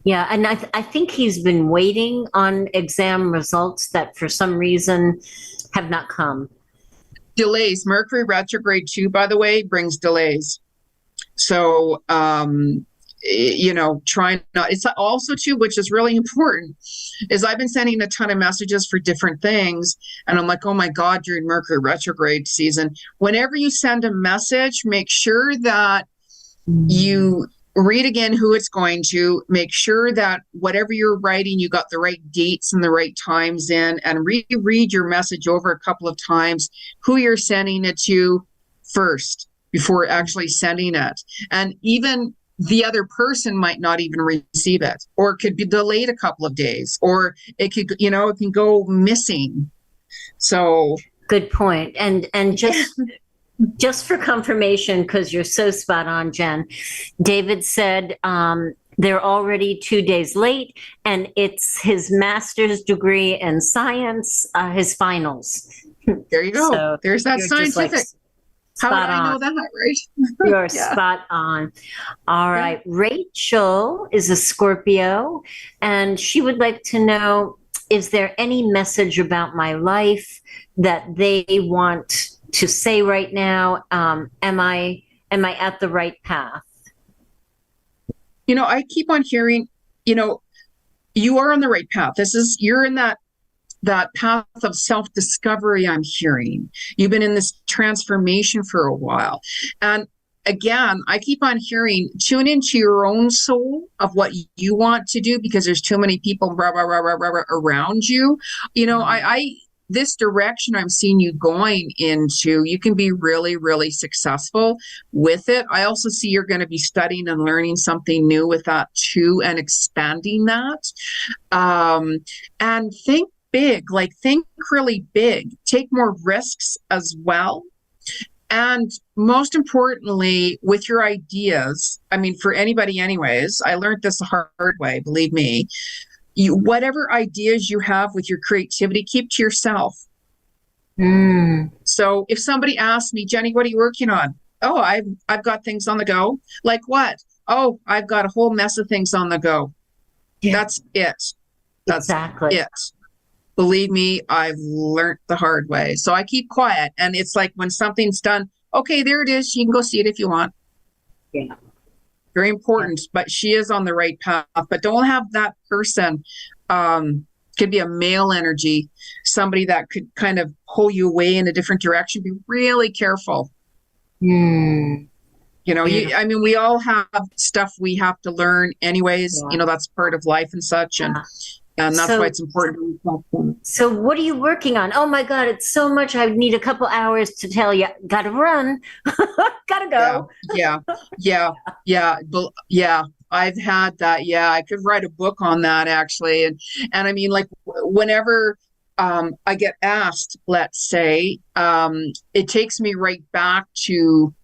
Yeah, and I think he's been waiting on exam results that for some reason have not come. Delays. Mercury retrograde too, by the way, brings delays. So, try not. It's also too, which is really important, is I've been sending a ton of messages for different things, and I'm like, oh my God, during Mercury retrograde season, whenever you send a message, make sure that you read again who it's going to, make sure that whatever you're writing, you got the right dates and the right times in, and reread your message over a couple of times, who you're sending it to first before actually sending it. And even the other person might not even receive it, or it could be delayed a couple of days, or it could, it can go missing. So good point. And just for confirmation, because you're so spot on, Jen, David said they're already 2 days late, and it's his master's degree in science, his finals. There you go. So there's that scientific. How would I know that, right? You're spot on. All right. Rachel is a Scorpio, and she would like to know, is there any message about my life that they want to say right now? Am I at the right path? I keep on hearing, you are on the right path. You're in that path of self-discovery. I'm hearing you've been in this transformation for a while. And again, I keep on hearing, tune into your own soul of what you want to do, because there's too many people around you. This direction I'm seeing you going into, you can be really, really successful with it. I also see you're going to be studying and learning something new with that too, and expanding that. And think big, think really big, take more risks as well. And most importantly, with your ideas, for anybody anyways, I learned this the hard way, believe me. Whatever ideas you have with your creativity, keep to yourself. So if somebody asks me, Jeni, what are you working on? Oh, I've got things on the go. Like what? Oh, I've got a whole mess of things on the go. Yeah. That's it. That's Exactly. it. Believe me, I've learned the hard way. So I keep quiet. And it's like when something's done, okay, there it is. You can go see it if you want. Yeah. Very important. But she is on the right path. But don't have that person, could be a male energy, somebody that could kind of pull you away in a different direction. Be really careful. Mm. You know, I mean, we all have stuff we have to learn anyways. Yeah. You know, that's part of life and such. And that's why it's important. So what are you working on? Oh my God, it's so much. I need a couple hours to tell you. Gotta run. Gotta go. Yeah. I've had that. Yeah, I could write a book on that actually. And I mean, like whenever I get asked, let's say, it takes me right back to,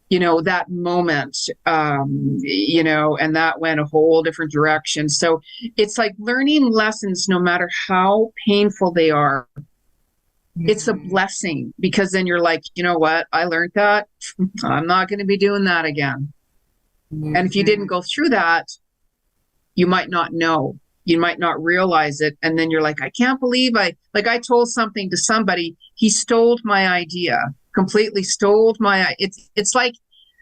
you know, that moment, you know, and that went a whole different direction. So it's like learning lessons, no matter how painful they are. It's a blessing, because then you're like, you know what? I learned that. I'm not going to be doing that again. And if you didn't go through that, you might not know. You might not realize it. And then you're like, I can't believe I told something to somebody. He stole my idea. Completely stole my, it's like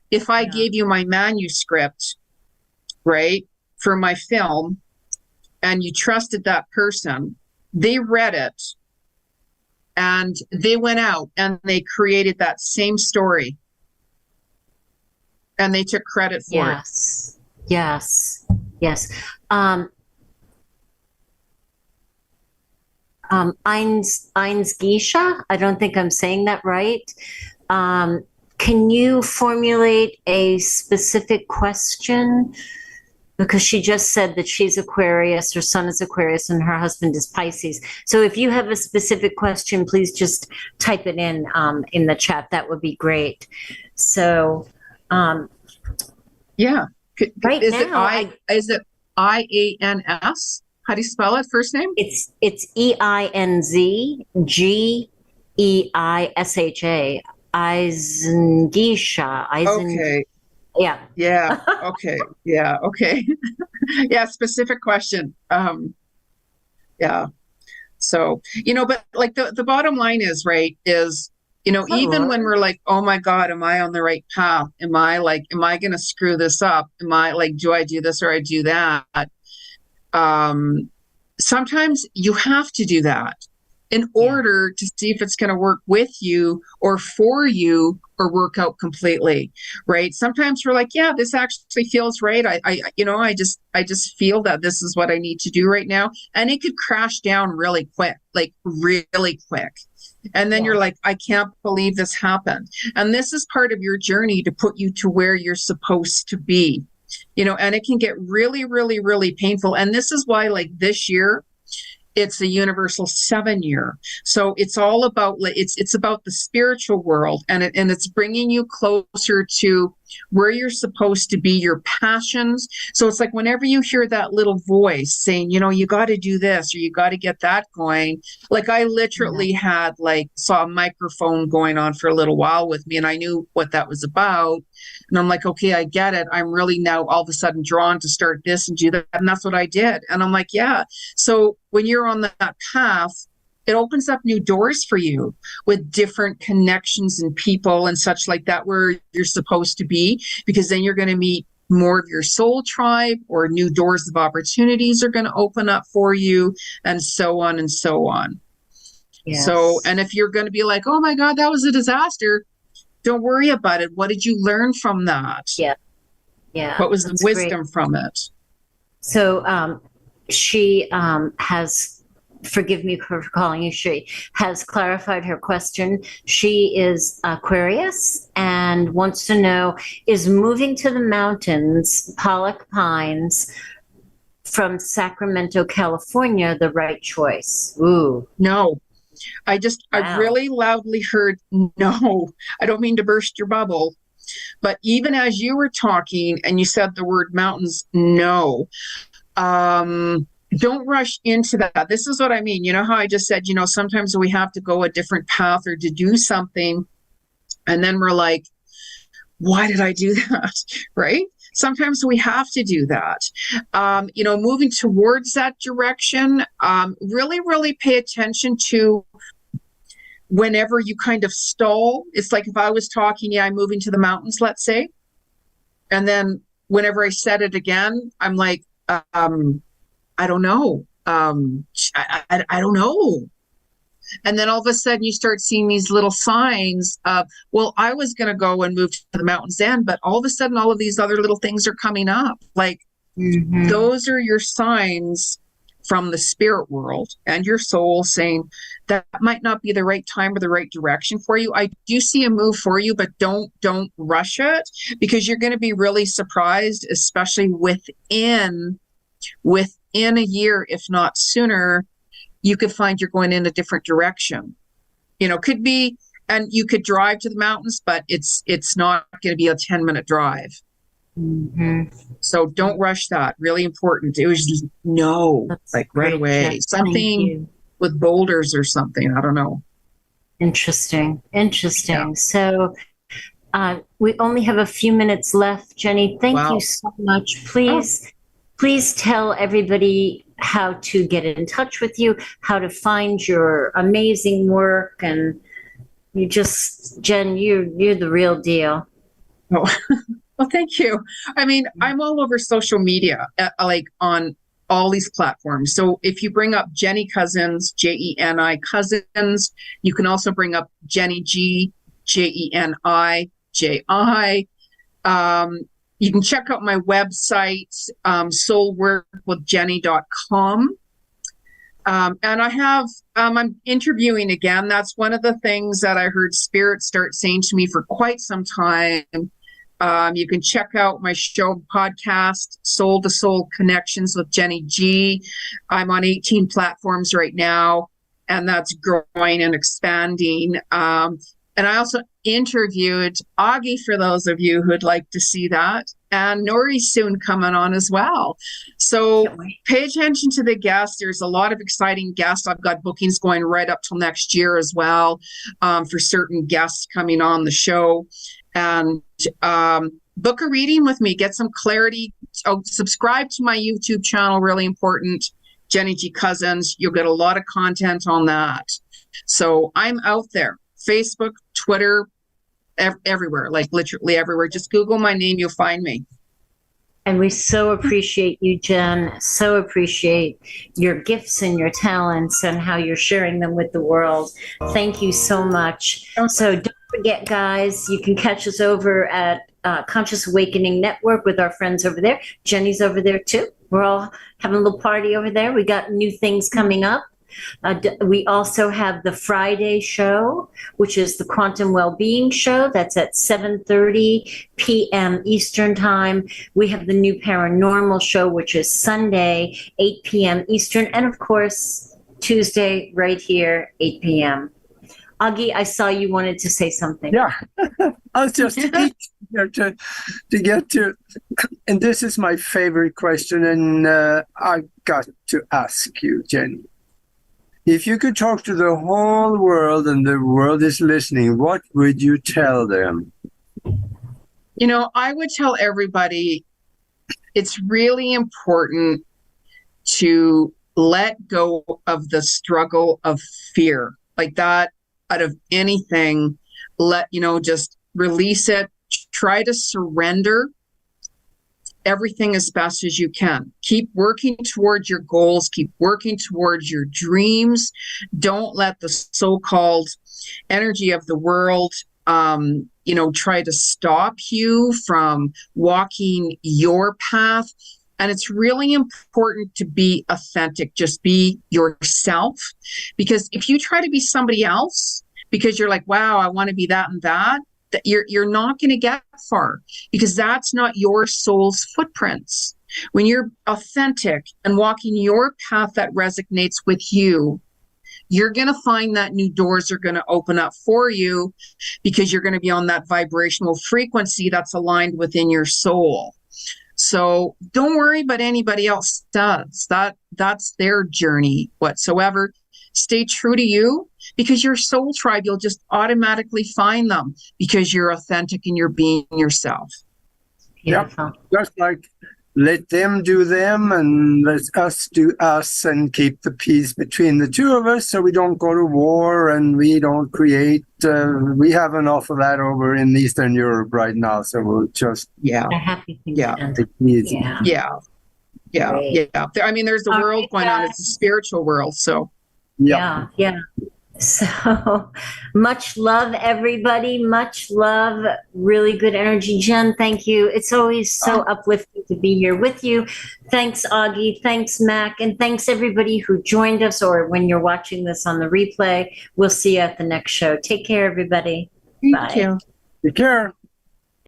if I gave you my manuscript, right, for my film, and you trusted that person, they read it and they went out and they created that same story and they took credit for it. Yes. Einsgesha, I don't think I'm saying that right. Can you formulate a specific question? Because she just said that she's Aquarius, her son is Aquarius, and her husband is Pisces. So if you have a specific question, please just type it in the chat. That would be great. So, yeah. Right is now, is it IANS? How do you spell it? First name? It's EINZGEISHA. Eisengesha. Okay. Yeah. Yeah. Okay. Yeah. Okay. Yeah. Specific question. Yeah. So, you know, but like the bottom line is, right, is, you know, even when we're like, oh my God, am I on the right path? Am I going to screw this up? Am I like, do I do this or I do that? Sometimes you have to do that in order to see if it's going to work with you or for you or work out completely, right? Sometimes we're like, yeah, this actually feels right. I just feel that this is what I need to do right now. And it could crash down really quick, like really quick. And then you're like, I can't believe this happened. And this is part of your journey to put you to where you're supposed to be, you know, and it can get really, really, really painful. And this is why, like this year, it's a universal 7 year. So it's all about, it's about the spiritual world, and it's bringing you closer to where you're supposed to be, your passions. So it's like whenever you hear that little voice saying, you know, you got to do this or you got to get that going. Like I literally had saw a microphone going on for a little while with me, and I knew what that was about. And I'm like, okay, I get it. I'm really now all of a sudden drawn to start this and do that. And that's what I did. And I'm like, yeah. So when you're on that path, it opens up new doors for you with different connections and people and such like that, where you're supposed to be, because then you're going to meet more of your soul tribe, or new doors of opportunities are going to open up for you, and so on and so on. Yes. So, and if you're going to be like, oh my God, that was a disaster, don't worry about it. What did you learn from that? Yeah. What was the wisdom from it? So she has, forgive me for calling you she, has clarified her question. She is Aquarius and wants to know, is moving to the mountains, Pollock Pines, from Sacramento, California, the right choice? Ooh. No. I really loudly heard no. I don't mean to burst your bubble, but even as you were talking and you said the word mountains, no. Don't rush into that. This is what I mean. You know how I just said, you know, sometimes we have to go a different path or to do something, and then we're like, why did I do that? Right? Sometimes we have to do that. Moving towards that direction, really, really pay attention to whenever you kind of stall. It's like if I was talking, I'm moving to the mountains, let's say. And then whenever I said it again, I'm like, I don't know. I don't know. And then all of a sudden you start seeing these little signs of, well, I was going to go and move to the mountains then, but all of a sudden all of these other little things are coming up. Like those are your signs from the spirit world and your soul saying that might not be the right time or the right direction for you. I do see a move for you, but don't rush it, because you're going to be really surprised, especially within a year, if not sooner. You could find you're going in a different direction. Could be, and you could drive to the mountains, but it's not going to be a 10-minute drive. So don't rush that. Really important. It was just like right away. Jeff. Something with boulders or something. I don't know. Interesting. Yeah. So we only have a few minutes left. Jeni, thank you so much. Please tell everybody how to get in touch with you, how to find your amazing work. And Jen, you're the real deal. Oh, well, thank you. I mean, I'm all over social media, like on all these platforms. So if you bring up Jeni Cousins, Jeni Cousins, you can also bring up Jeni G, Jeni Ji. You can check out my website, soulworkwithjeni.com. And I have, I'm interviewing again. That's one of the things that I heard Spirit start saying to me for quite some time. You can check out my show podcast, Soul to Soul Connections with Jeni G. I'm on 18 platforms right now, and that's growing and expanding. And I also interviewed Augie, for those of you who'd like to see that. And Nori's soon coming on as well. So pay attention to the guests. There's a lot of exciting guests. I've got bookings going right up till next year as well, for certain guests coming on the show. And book a reading with me. Get some clarity. Subscribe to my YouTube channel. Really important. Jeni G. Cousins. You'll get a lot of content on that. So I'm out there. Facebook, Twitter, everywhere, like literally everywhere. Just Google my name, you'll find me. And we so appreciate you, Jen. So appreciate your gifts and your talents and how you're sharing them with the world. Thank you so much. So don't forget, guys, you can catch us over at Conscious Awakening Network with our friends over there. Jenny's over there too. We're all having a little party over there. We got new things coming up. We also have the Friday show, which is the Quantum Wellbeing Show. That's at 7:30 p.m. Eastern Time. We have the new Paranormal Show, which is Sunday, 8 p.m. Eastern. And of course, Tuesday, right here, 8 p.m. Augie, I saw you wanted to say something. Yeah, I was just here to get to, and this is my favorite question, and I got to ask you, Jeni. If you could talk to the whole world and the world is listening, what would you tell them? I would tell everybody it's really important to let go of the struggle of fear, like that, out of anything. Just release it. Try to surrender everything as fast as you can. Keep working towards your goals. Keep working towards your dreams. Don't let the so-called energy of the world, try to stop you from walking your path. And it's really important to be authentic. Just be yourself. Because if you try to be somebody else, because you're like, wow, I want to be that and that you're not going to get far, because that's not your soul's footprints. When you're authentic and walking your path that resonates with you, you're going to find that new doors are going to open up for you, because you're going to be on that vibrational frequency that's aligned within your soul. So don't worry about anybody else does. That's their journey whatsoever. Stay true to you, because your soul tribe, you'll just automatically find them because you're authentic and you're being yourself. Beautiful. Yep. Just like let them do them and let us do us, and keep the peace between the two of us so we don't go to war and we don't create. We have enough of that over in Eastern Europe right now. So we'll just. A happy thing to end. Yeah. I mean, there's a world going on. It's a spiritual world. So. Yeah. So much love, everybody. Much love. Really good energy. Jen, thank you. It's always so uplifting to be here with you. Thanks, Augie. Thanks, Mac. And thanks, everybody who joined us, or when you're watching this on the replay. We'll see you at the next show. Take care, everybody. Thank you. Take care.